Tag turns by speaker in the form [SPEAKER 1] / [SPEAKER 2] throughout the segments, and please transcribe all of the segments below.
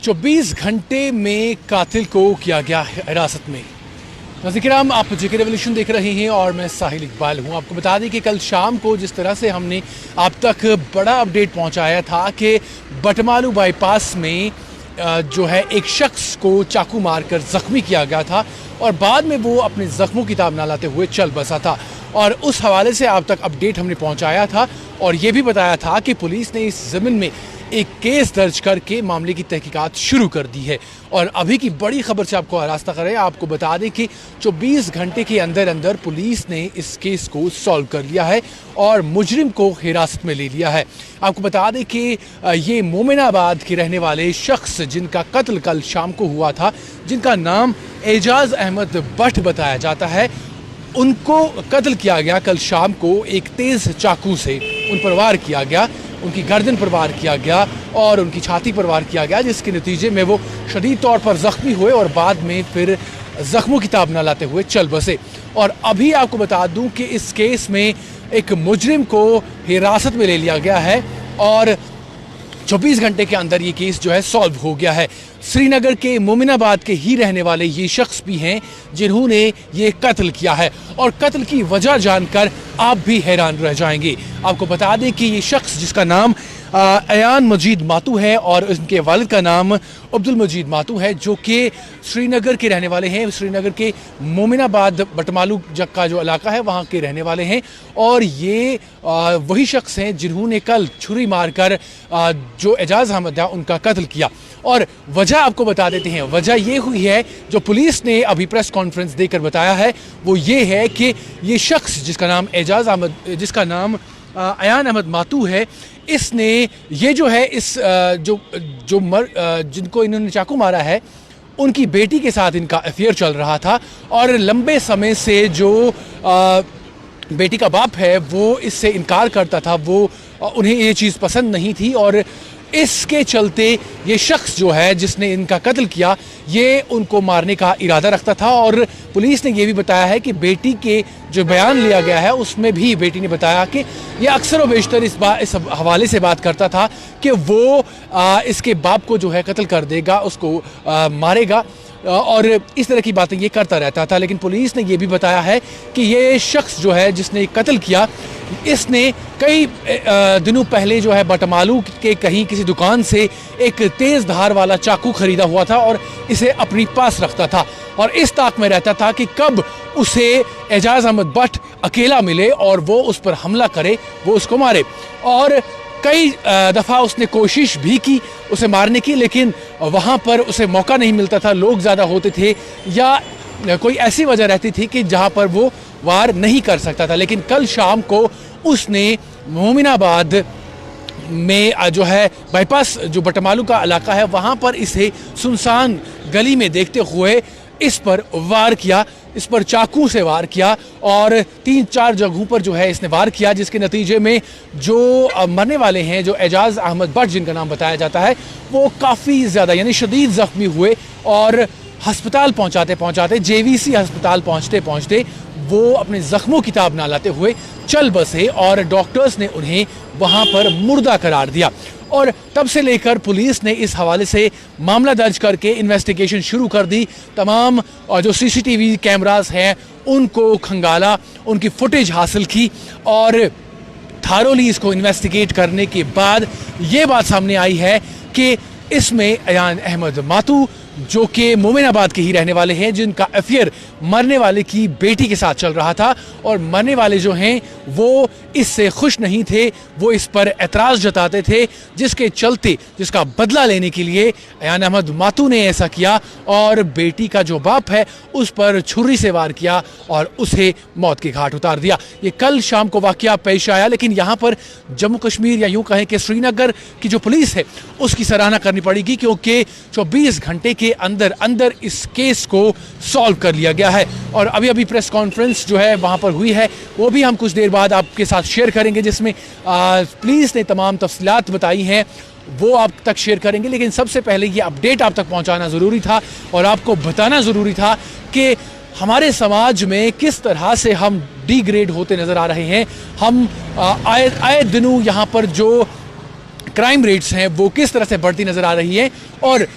[SPEAKER 1] 24 घंटे में कातिल को किया गया हिरासत में। नाज़रीन, आप जेके रेवोल्यूशन देख रहे हैं और मैं साहिल इकबाल हूं। आपको बता दें कि कल शाम को जिस तरह से हमने आप तक बड़ा अपडेट पहुंचाया था कि बटमालू बाईपास में जो है एक शख्स को चाकू मारकर ज़ख्मी किया गया था और बाद में वो अपने ज़ख्मों की ताब ना लाते हुए चल बसा था, और उस हवाले से आप तक अपडेट हमने पहुंचाया था और ये भी बताया था कि पुलिस ने इस ज़मीन में एक केस दर्ज करके मामले की तहकीकात शुरू कर दी है। और अभी की बड़ी खबर से आपको आरास्ता करें, आपको बता दें कि 24 घंटे के अंदर अंदर पुलिस ने इस केस को सॉल्व कर लिया है और मुजरिम को हिरासत में ले लिया है। आपको बता दें कि ये मोमिनाबाद के रहने वाले शख्स जिनका कत्ल कल शाम को हुआ था, जिनका नाम एजाज अहमद भट्ट बताया जाता है, उनको कत्ल किया गया कल शाम को एक तेज़ चाकू से उन पर वार किया गया, उनकी गर्दन पर वार किया गया और उनकी छाती पर वार किया गया, जिसके नतीजे में वो शदीद तौर पर ज़ख्मी हुए और बाद में फिर ज़ख्मों की ताब ना लाते हुए चल बसे। और अभी आपको बता दूं कि इस केस में एक मुजरिम को हिरासत में ले लिया गया है और 24 घंटे के अंदर ये केस जो है सॉल्व हो गया है। श्रीनगर के मोमिनाबाद के ही रहने वाले ये शख्स भी हैं जिन्होंने ये कत्ल किया है और कत्ल की वजह जानकर आप भी हैरान रह जाएंगे। आपको बता दें कि ये शख्स जिसका नाम अयान मजीद मातू है और उनके वालिद का नाम अब्दुल मजीद मातू है, जो कि श्रीनगर के रहने वाले हैं। श्रीनगर के मोमिनाबाद बटमालू का जो इलाका है वहाँ के रहने वाले हैं और ये वही शख्स हैं जिन्होंने कल छुरी मारकर जो एजाज अहमद है उनका कत्ल किया। और वजह आपको बता देते हैं, वजह ये हुई है जो पुलिस ने अभी प्रेस कॉन्फ्रेंस देकर बताया है, वो ये है कि ये शख्स जिसका नाम एजाज अहमद, जिसका नाम अयान अहमद मातू है, इसने ये जो है इस जिनको इन्होंने चाकू मारा है उनकी बेटी के साथ इनका अफेयर चल रहा था और लंबे समय से जो बेटी का बाप है वो इससे इनकार करता था, वो उन्हें ये चीज़ पसंद नहीं थी और इसके चलते ये शख्स जो है जिसने इनका कत्ल किया ये उनको मारने का इरादा रखता था। और पुलिस ने ये भी बताया है कि बेटी के जो बयान लिया गया है उसमें भी बेटी ने बताया कि ये अक्सर व बेशतर इस हवाले से बात करता था कि वो इसके बाप को जो है कत्ल कर देगा, उसको मारेगा और इस तरह की बातें ये करता रहता था। लेकिन पुलिस ने ये भी बताया है कि ये शख्स जो है जिसने कत्ल किया, इसने कई दिनों पहले जो है बटमालू के कहीं किसी दुकान से एक तेज़ धार वाला चाकू खरीदा हुआ था और इसे अपने पास रखता था और इस ताक में रहता था कि कब उसे एजाज अहमद भट्ट अकेला मिले और वो उस पर हमला करे, वो उसको मारे। और कई दफ़ा उसने कोशिश भी की उसे मारने की, लेकिन वहाँ पर उसे मौका नहीं मिलता था, लोग ज़्यादा होते थे या कोई ऐसी वजह रहती थी कि जहाँ पर वो वार नहीं कर सकता था। लेकिन कल शाम को उसने मोमिनाबाद में जो है बाईपास जो बटमालू का इलाका है वहाँ पर इसे सुनसान गली में देखते हुए इस पर वार किया, इस पर चाकू से वार किया और 3-4 जगहों पर जो है इसने वार किया, जिसके नतीजे में जो मरने वाले हैं, जो एजाज अहमद भट्ट जिनका नाम बताया जाता है, वो काफ़ी ज़्यादा यानी शदीद ज़ख्मी हुए और अस्पताल पहुंचाते पहुंचाते, जेवीसी अस्पताल पहुंचते पहुंचते वो अपने ज़ख्मों की ताब ना लाते हुए चल बसे और डॉक्टर्स ने उन्हें वहाँ पर मुर्दा करार दिया। और तब से लेकर पुलिस ने इस हवाले से मामला दर्ज करके इन्वेस्टिगेशन शुरू कर दी। तमाम जो सीसीटीवी कैमरास हैं उनको खंगाला, उनकी फुटेज हासिल की और थारोली इसको इन्वेस्टिगेट करने के बाद ये बात सामने आई है कि इसमें अयान अहमद मातू जो कि मोमिनाबाद के ही रहने वाले हैं, जिनका अफेयर मरने वाले की बेटी के साथ चल रहा था और मरने वाले जो हैं वो इससे खुश नहीं थे, वो इस पर एतराज़ जताते थे, जिसके चलते जिसका बदला लेने के लिए अयान अहमद मातू ने ऐसा किया और बेटी का जो बाप है उस पर छुरी से वार किया और उसे मौत के घाट उतार दिया। ये कल शाम को वाक़या पेश आया, लेकिन यहाँ पर जम्मू कश्मीर या यूँ कहें कि श्रीनगर की जो पुलिस है उसकी सराहना करनी पड़ेगी, क्योंकि 24 घंटे के अंदर अंदर इस केस को सॉल्व कर लिया गया है। और अभी अभी प्रेस कॉन्फ्रेंस जो है वहाँ पर हुई है, वो भी हम कुछ देर बाद आपके साथ शेयर करेंगे, जिसमें पुलिस ने तमाम तफसीलात बताई हैं, वो आप तक शेयर करेंगे। लेकिन सबसे पहले ये अपडेट आप तक पहुँचाना ज़रूरी था और आपको बताना ज़रूरी था कि हमारे समाज में किस तरह से हम डिग्रेड होते नज़र आ रहे हैं। हम आए दिनों यहाँ पर जो क्राइम रेट्स हैं वो किस तरह से बढ़ती नजर आ रही है। और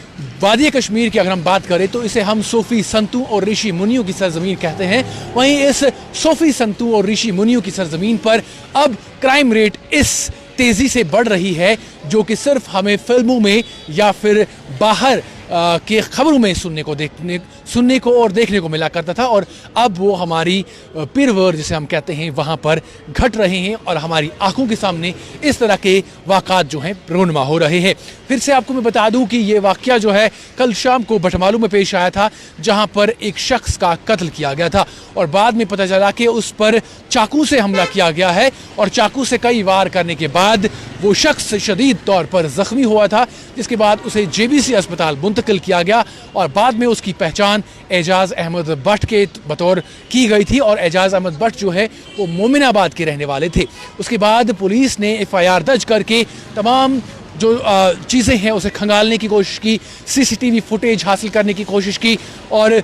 [SPEAKER 1] वादी कश्मीर की अगर हम बात करें तो इसे हम सूफी संतों और ऋषि मुनियों की सरजमीन कहते हैं। वहीं इस सूफी संतों और ऋषि मुनियों की सरजमीन पर अब क्राइम रेट इस तेजी से बढ़ रही है जो कि सिर्फ हमें फिल्मों में या फिर बाहर के खबरों में सुनने को और देखने को मिला करता था, और अब वो हमारी पीरवर जिसे हम कहते हैं वहाँ पर घट रहे हैं और हमारी आंखों के सामने इस तरह के वाक़ात जो हैं रोनुमा हो रहे हैं। फिर से आपको मैं बता दूं कि ये वाक़या जो है कल शाम को भटमालू में पेश आया था, जहाँ पर एक शख्स का कत्ल किया गया था और बाद में पता चला कि उस पर चाकू से हमला किया गया है और चाकू से कई वार करने के बाद वो शख्स शदीद तौर पर ज़ख्मी हुआ था, जिसके बाद उसे JBC अस्पताल मुंतकिल किया गया और बाद में उसकी पहचान एजाज़ अहमद भट्ट के बतौर की गई थी। और एजाज़ अहमद भट्ट जो है वो मोमिनाबाद के रहने वाले थे। उसके बाद पुलिस ने FIR दर्ज करके तमाम जो चीज़ें हैं उसे खंगालने की कोशिश की, CCTV फुटेज हासिल करने की कोशिश की और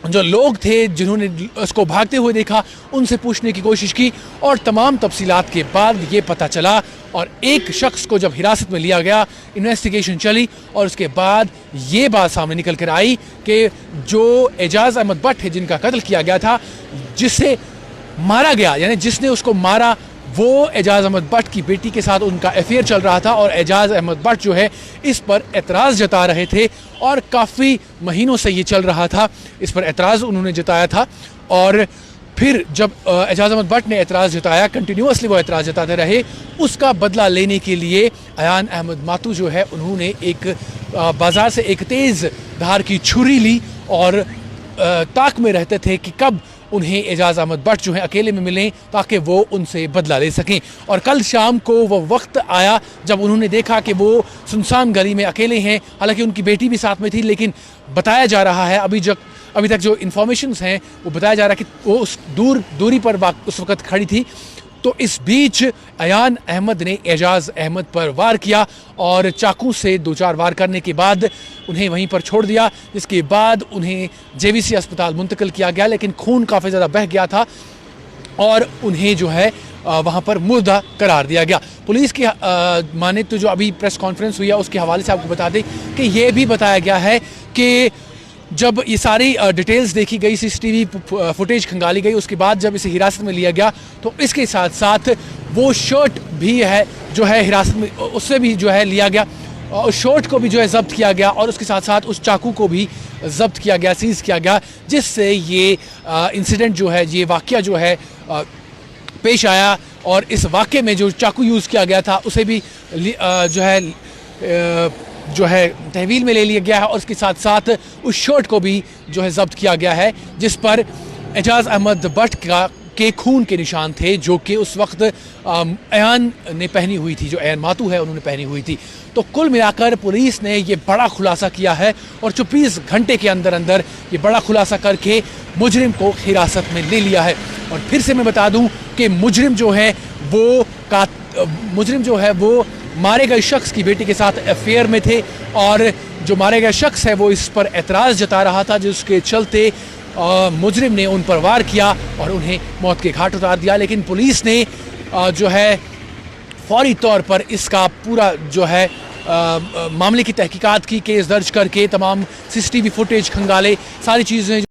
[SPEAKER 1] जो लोग थे जिन्होंने उसको भागते हुए देखा उनसे पूछने की कोशिश की और तमाम तफसीलात के बाद ये पता चला और एक शख्स को जब हिरासत में लिया गया, इन्वेस्टिगेशन चली और उसके बाद ये बात सामने निकल कर आई कि जो एजाज़ अहमद भट्ट है जिनका कत्ल किया गया था, जिसे मारा गया यानी जिसने उसको मारा वो एजाज़ अहमद भट्ट की बेटी के साथ उनका अफेयर चल रहा था और एजाज़ अहमद भट्ट जो है इस पर एतराज़ जता रहे थे और काफ़ी महीनों से ये चल रहा था, इस पर एतराज़ उन्होंने जताया था। और फिर जब एजाज़ अहमद भट्ट ने एतराज़ जताया, कंटिन्यूसली वो एतराज़ जताते रहे, उसका बदला लेने के लिए अयान अहमद मातू जो है उन्होंने एक बाज़ार से एक तेज़ धार की छुरी ली और ताक में रहते थे कि कब उन्हें एजाज़ अहमद भट्ट जो है अकेले में मिलें ताकि वो उनसे बदला ले सकें। और कल शाम को वो वक्त आया जब उन्होंने देखा कि वो सुनसान गली में अकेले हैं, हालांकि उनकी बेटी भी साथ में थी, लेकिन बताया जा रहा है अभी तक जो इन्फॉर्मेशंस हैं वो बताया जा रहा है कि वो उस दूरी पर उस वक्त खड़ी थी। तो इस बीच अयान अहमद ने एजाज़ अहमद पर वार किया और चाकू से 2-4 वार करने के बाद उन्हें वहीं पर छोड़ दिया, जिसके बाद उन्हें JBC अस्पताल मुंतकिल किया गया, लेकिन खून काफ़ी ज़्यादा बह गया था और उन्हें जो है वहाँ पर मुर्दा करार दिया गया। पुलिस की माने तो जो अभी प्रेस कॉन्फ्रेंस हुई है उसके हवाले से आपको बता दें कि ये भी बताया गया है कि जब ये सारी डिटेल्स देखी गई, CCTV फुटेज खंगाली गई, उसके बाद जब इसे हिरासत में लिया गया तो इसके साथ साथ वो शर्ट भी है जो है हिरासत में उससे भी जो है लिया गया और शर्ट को भी जो है ज़ब्त किया गया और उसके साथ साथ उस चाकू को भी ज़ब्त किया गया, सीज़ किया गया, जिससे ये इंसिडेंट जो है, ये वाक़या जो है पेश आया। और इस वाक़े में जो चाकू यूज़ किया गया था उसे भी जो है तहवील में ले लिया गया है और उसके साथ साथ उस शर्ट को भी जो है ज़ब्त किया गया है जिस पर एजाज़ अहमद भट्ट के खून के निशान थे, जो कि उस वक्त अयान ने पहनी हुई थी, जो अयान मातू है उन्होंने पहनी हुई थी। तो कुल मिलाकर पुलिस ने ये बड़ा खुलासा किया है और 24 घंटे के अंदर अंदर ये बड़ा खुलासा करके मुजरिम को हिरासत में ले लिया है। और फिर से मैं बता दूं कि मुजरिम जो है वो मारे गए शख्स की बेटी के साथ अफेयर में थे और जो मारे गए शख्स है वो इस पर एतराज़ जता रहा था, जिसके चलते मुजरिम ने उन पर वार किया और उन्हें मौत के घाट उतार दिया। लेकिन पुलिस ने जो है फौरी तौर पर इसका पूरा जो है मामले की तहकीकात की, केस दर्ज करके तमाम CCTV फुटेज खंगाले, सारी चीज़ें